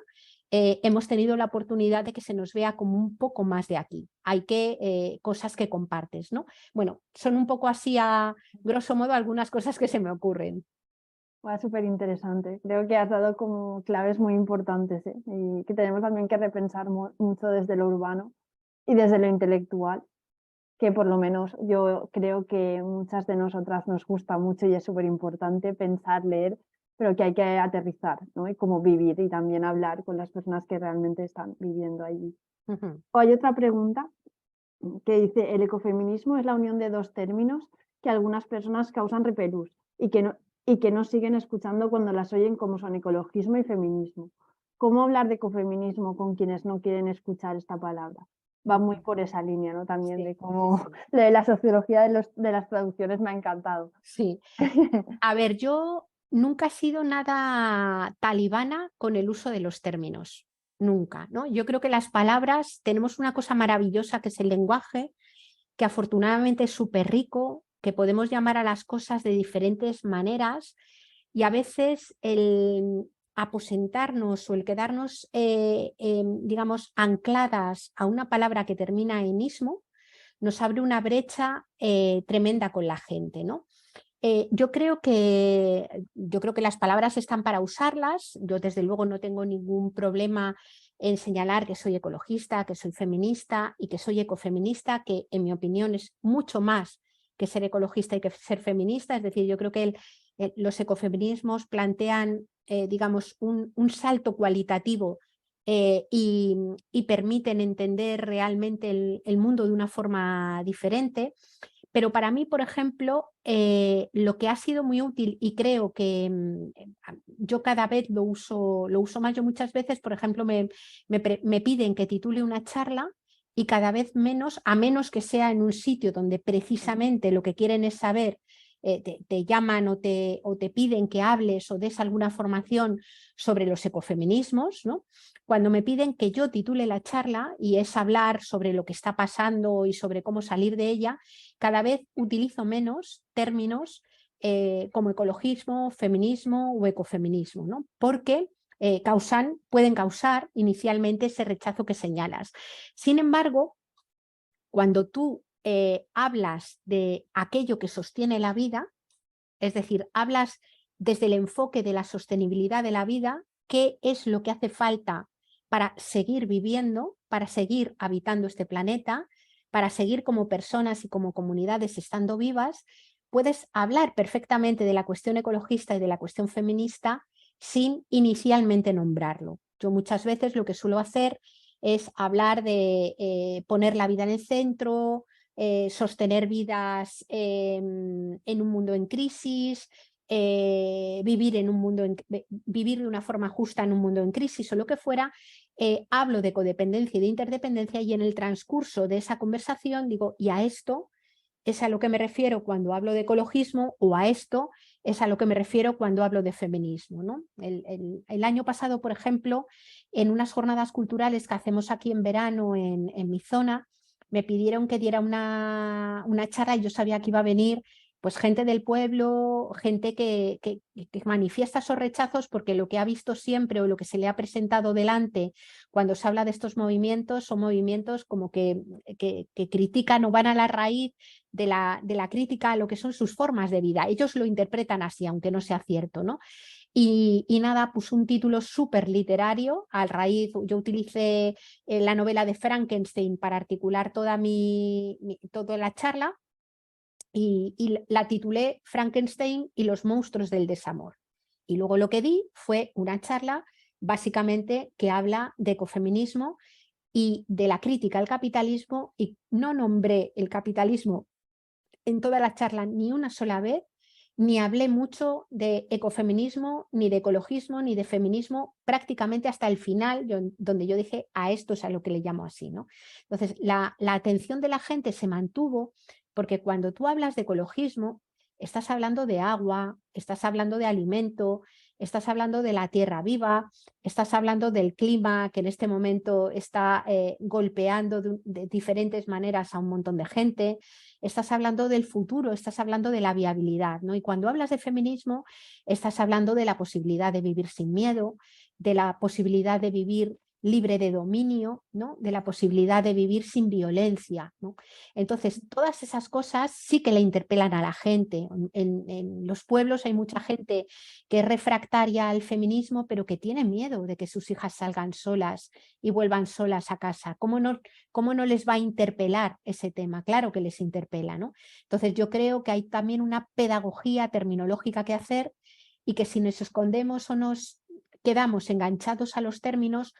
hemos tenido la oportunidad de que se nos vea como un poco más de aquí. Hay cosas que compartes, ¿no? Bueno, son un poco así a grosso modo algunas cosas que se me ocurren. Súper interesante. Creo que has dado como claves muy importantes, ¿eh? Y que tenemos también que repensar mucho desde lo urbano y desde lo intelectual, que por lo menos yo creo que muchas de nosotras nos gusta mucho y es súper importante pensar, leer, pero que hay que aterrizar, ¿no? Y cómo vivir y también hablar con las personas que realmente están viviendo allí. Ujú. O hay otra pregunta que dice, el ecofeminismo es la unión de dos términos que algunas personas causan repelús y que no siguen escuchando cuando las oyen, como son ecologismo y feminismo. ¿Cómo hablar de ecofeminismo con quienes no quieren escuchar esta palabra? Va muy por esa línea, ¿no? También de cómo lo de la sociología de las traducciones me ha encantado. Sí. A ver, yo nunca he sido nada talibana con el uso de los términos, nunca, ¿no? Yo creo que las palabras, tenemos una cosa maravillosa que es el lenguaje, que afortunadamente es súper rico, que podemos llamar a las cosas de diferentes maneras, y a veces el aposentarnos o el quedarnos, digamos, ancladas a una palabra que termina en ismo, nos abre una brecha tremenda con la gente, ¿no? Yo creo que las palabras están para usarlas. Yo desde luego no tengo ningún problema en señalar que soy ecologista, que soy feminista y que soy ecofeminista, que en mi opinión es mucho más que ser ecologista y que ser feminista. Es decir, yo creo que los ecofeminismos plantean, digamos, un salto cualitativo y permiten entender realmente el mundo de una forma diferente. Pero para mí, por ejemplo, lo que ha sido muy útil y creo que yo cada vez lo uso más. Yo muchas veces, por ejemplo, me piden que titule una charla y cada vez menos, a menos que sea en un sitio donde precisamente lo que quieren es saber, te llaman o te piden que hables o des alguna formación sobre los ecofeminismos, ¿no? Cuando me piden que yo titule la charla y es hablar sobre lo que está pasando y sobre cómo salir de ella, cada vez utilizo menos términos como ecologismo, feminismo o ecofeminismo, ¿no? Porque pueden causar inicialmente ese rechazo que señalas. Sin embargo, cuando tú hablas de aquello que sostiene la vida, es decir, hablas desde el enfoque de la sostenibilidad de la vida, qué es lo que hace falta para seguir viviendo, para seguir habitando este planeta, para seguir como personas y como comunidades estando vivas, puedes hablar perfectamente de la cuestión ecologista y de la cuestión feminista sin inicialmente nombrarlo. Yo muchas veces lo que suelo hacer es hablar de poner la vida en el centro, sostener vidas en un mundo en crisis, vivir de una forma justa en un mundo en crisis o lo que fuera. Hablo de codependencia y de interdependencia y en el transcurso de esa conversación digo, y a esto es a lo que me refiero cuando hablo de ecologismo, o a esto es a lo que me refiero cuando hablo de feminismo, ¿no? El año pasado, por ejemplo, en unas jornadas culturales que hacemos aquí en verano en mi zona, me pidieron que diera una charla y yo sabía que iba a venir pues gente del pueblo, gente que manifiesta esos rechazos porque lo que ha visto siempre o lo que se le ha presentado delante cuando se habla de estos movimientos son movimientos como que critican o van a la raíz de la crítica a lo que son sus formas de vida. Ellos lo interpretan así, aunque no sea cierto, ¿no? Y nada, puso un título súper literario al raíz. Yo utilicé la novela de Frankenstein para articular toda la charla y la titulé Frankenstein y los monstruos del desamor. Y luego lo que di fue una charla básicamente que habla de ecofeminismo y de la crítica al capitalismo, y no nombré el capitalismo en toda la charla ni una sola vez, ni hablé mucho de ecofeminismo, ni de ecologismo, ni de feminismo, prácticamente hasta el final, donde yo dije a esto es a lo que le llamo así, ¿no? Entonces, la atención de la gente se mantuvo porque cuando tú hablas de ecologismo, estás hablando de agua, estás hablando de alimento, estás hablando de la tierra viva, estás hablando del clima que en este momento está golpeando de diferentes maneras a un montón de gente, estás hablando del futuro, estás hablando de la viabilidad, ¿no? Y cuando hablas de feminismo, estás hablando de la posibilidad de vivir sin miedo, de la posibilidad de vivir libre de dominio, ¿no? De la posibilidad de vivir sin violencia, ¿no? Entonces, todas esas cosas sí que le interpelan a la gente. En los pueblos hay mucha gente que es refractaria al feminismo, pero que tiene miedo de que sus hijas salgan solas y vuelvan solas a casa. ¿Cómo no les va a interpelar ese tema? Claro que les interpela, ¿no? Entonces, yo creo que hay también una pedagogía terminológica que hacer y que si nos escondemos o nos quedamos enganchados a los términos,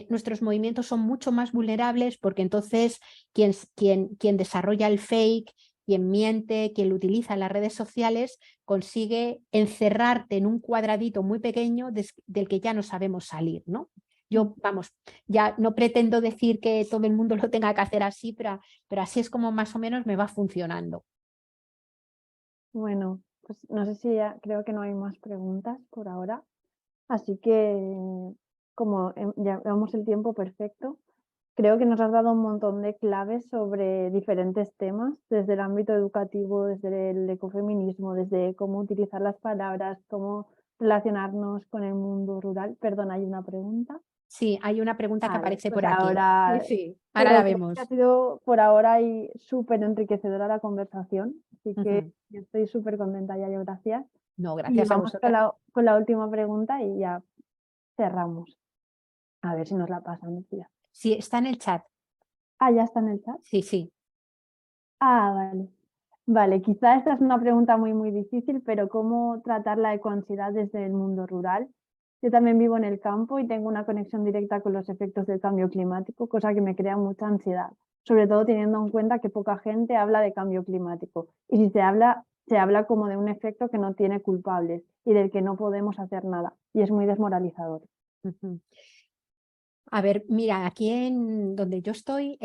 nuestros movimientos son mucho más vulnerables, porque entonces quien desarrolla el fake, quien miente, quien lo utiliza en las redes sociales, consigue encerrarte en un cuadradito muy pequeño del que ya no sabemos salir, ¿no? Yo, vamos, ya no pretendo decir que todo el mundo lo tenga que hacer así, pero así es como más o menos me va funcionando. Bueno, pues no sé si ya, creo que no hay más preguntas por ahora. Así que, como ya llevamos el tiempo perfecto, creo que nos has dado un montón de claves sobre diferentes temas, desde el ámbito educativo, desde el ecofeminismo, desde cómo utilizar las palabras, cómo relacionarnos con el mundo rural. Perdón, hay una pregunta. Sí, hay una pregunta que Vale, aparece pues por aquí. ahora, Sí, ahora la pero creo que ha vemos. sido por ahora y súper enriquecedora la conversación, así que Ujú. yo estoy súper contenta, Yayo, gracias. No, Y gracias a vamos vosotras. con la última pregunta y ya cerramos. A ver si nos la pasan, Lucía. Sí, está en el chat. Ah, ya está en el chat. Sí, sí. Ah, vale. Vale, quizá esta es una pregunta muy difícil, pero ¿cómo tratar la ecoansiedad desde el mundo rural? Yo también vivo en el campo y tengo una conexión directa con los efectos del cambio climático, cosa que me crea mucha ansiedad, sobre todo teniendo en cuenta que poca gente habla de cambio climático. Y si se habla como de un efecto que no tiene culpables y del que no podemos hacer nada. Y es muy desmoralizador. Ujú. A ver, mira, aquí en donde yo estoy,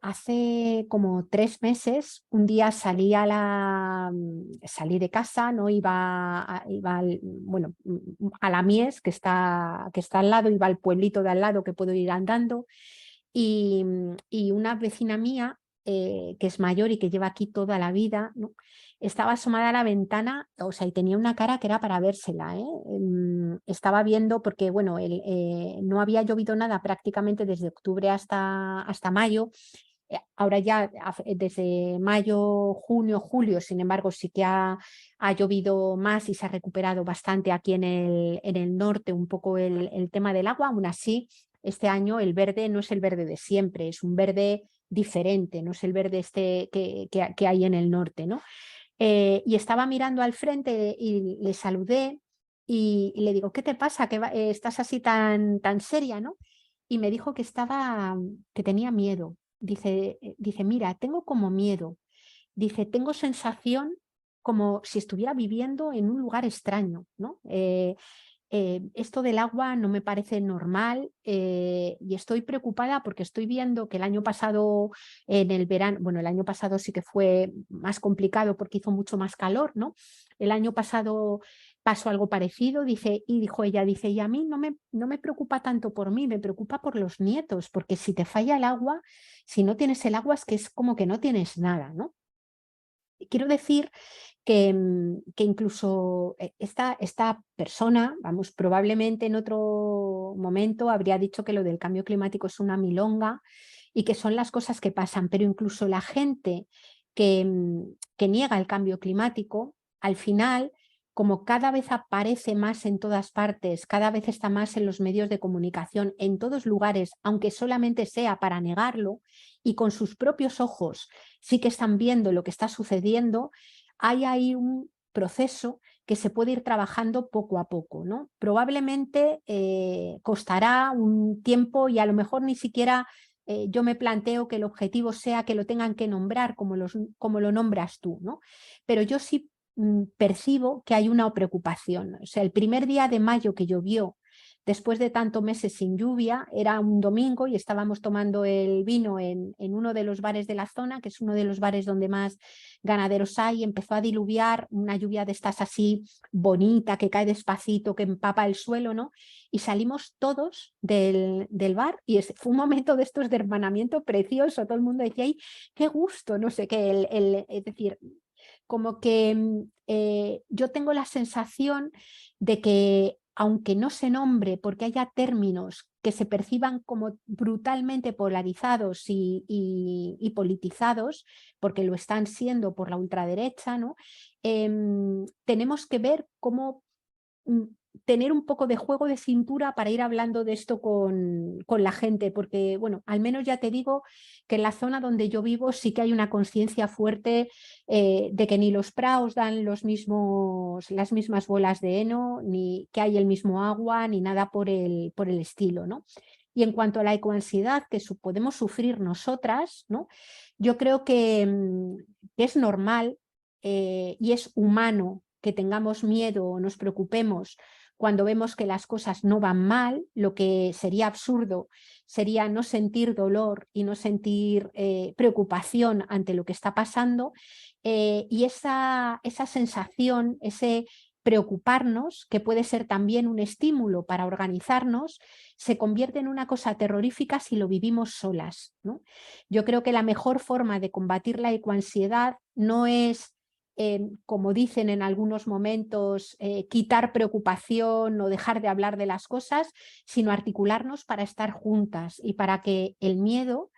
hace como 3 meses, un día salí de casa, ¿no? Bueno, a la Mies, que está al lado, iba al pueblito de al lado que puedo ir andando, y una vecina mía, que es mayor y que lleva aquí toda la vida, ¿no? Estaba asomada a la ventana, o sea, y tenía una cara que era para vérsela, ¿eh? Estaba viendo, porque bueno, no había llovido nada prácticamente desde octubre hasta mayo. Ahora ya desde mayo, junio, julio, sin embargo, sí que ha llovido más y se ha recuperado bastante aquí en el norte un poco el tema del agua. Aún así, este año el verde no es el verde de siempre, es un verde diferente, no es el verde este que hay en el norte, ¿no? Y estaba mirando al frente y le saludé y le digo, ¿qué te pasa? ¿Que estás así tan seria, ¿no? Y me dijo que tenía miedo. Dice, mira, tengo como miedo. Dice, tengo sensación como si estuviera viviendo en un lugar extraño, ¿no? Esto del agua no me parece normal, y estoy preocupada porque estoy viendo que el año pasado, en el verano, bueno, el año pasado sí que fue más complicado porque hizo mucho más calor, ¿no? El año pasado pasó algo parecido, dijo ella, y a mí no me preocupa tanto por mí, me preocupa por los nietos, porque si te falla el agua, si no tienes el agua es que es como que no tienes nada, ¿no? quiero decir que incluso esta persona, vamos, probablemente en otro momento habría dicho que lo del cambio climático es una milonga y que son las cosas que pasan, pero incluso la gente que niega el cambio climático, al final, como cada vez aparece más en todas partes, cada vez está más en los medios de comunicación, en todos lugares, aunque solamente sea para negarlo, y con sus propios ojos sí que están viendo lo que está sucediendo, hay ahí un proceso que se puede ir trabajando poco a poco, ¿no? Probablemente costará un tiempo y a lo mejor ni siquiera yo me planteo que el objetivo sea que lo tengan que nombrar como lo nombras tú, ¿no? Pero yo sí percibo que hay una preocupación. O sea, el primer día de mayo que llovió, después de tantos meses sin lluvia, era un domingo y estábamos tomando el vino en uno de los bares de la zona, que es uno de los bares donde más ganaderos hay, y empezó a diluviar una lluvia de estas así bonita, que cae despacito, que empapa el suelo, ¿no? Y salimos todos del bar y fue un momento de estos de hermanamiento precioso, todo el mundo decía, ¡ay, qué gusto! No sé qué, es decir, como que yo tengo la sensación de que aunque no se nombre porque haya términos que se perciban como brutalmente polarizados y politizados, porque lo están siendo por la ultraderecha, ¿no? Tenemos que ver cómo tener un poco de juego de cintura para ir hablando de esto con la gente, porque, bueno, al menos ya te digo que en la zona donde yo vivo sí que hay una conciencia fuerte de que ni los praos dan las mismas bolas de heno, ni que hay el mismo agua, ni nada por el estilo, ¿no? Y en cuanto a la ecoansiedad que podemos sufrir nosotras, ¿no? Yo creo que es normal y es humano que tengamos miedo o nos preocupemos cuando vemos que las cosas no van mal. Lo que sería absurdo sería no sentir dolor y no sentir preocupación ante lo que está pasando, y esa sensación, ese preocuparnos, que puede ser también un estímulo para organizarnos, se convierte en una cosa terrorífica si lo vivimos solas, ¿no? Yo creo que la mejor forma de combatir la ecoansiedad no es como dicen en algunos momentos, quitar preocupación o dejar de hablar de las cosas, sino articularnos para estar juntas y para que el miedo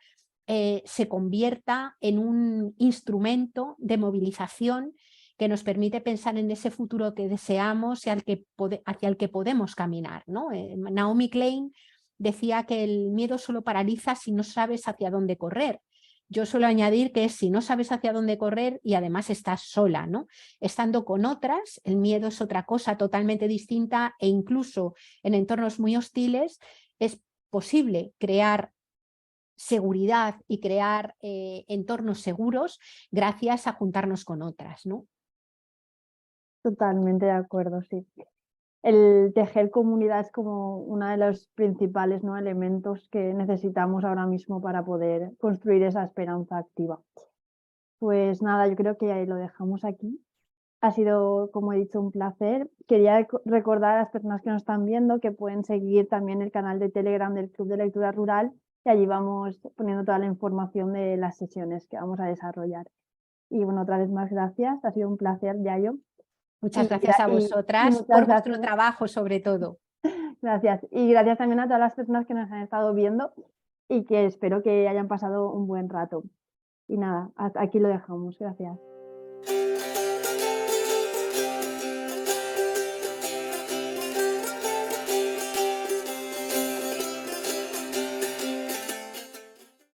se convierta en un instrumento de movilización que nos permite pensar en ese futuro que deseamos y hacia el que podemos caminar, ¿no? Naomi Klein decía que el miedo solo paraliza si no sabes hacia dónde correr. Yo suelo añadir que es si no sabes hacia dónde correr y además estás sola, ¿no? Estando con otras, el miedo es otra cosa totalmente distinta, e incluso en entornos muy hostiles es posible crear seguridad y crear entornos seguros gracias a juntarnos con otras, ¿no? Totalmente de acuerdo, sí. El tejer comunidad es como uno de los principales, ¿no?, elementos que necesitamos ahora mismo para poder construir esa esperanza activa. Pues nada, yo creo que ahí lo dejamos aquí. Ha sido, como he dicho, un placer. Quería recordar a las personas que nos están viendo que pueden seguir también el canal de Telegram del Club de Lectura Rural, y allí vamos poniendo toda la información de las sesiones que vamos a desarrollar. Y bueno, otra vez más gracias, ha sido un placer, Yayo. Muchas gracias a Y vosotras muchas por vuestro gracias. trabajo, sobre todo. Gracias. Y gracias también a todas las personas que nos han estado viendo y que espero que hayan pasado un buen rato. Y nada, aquí lo dejamos. Gracias.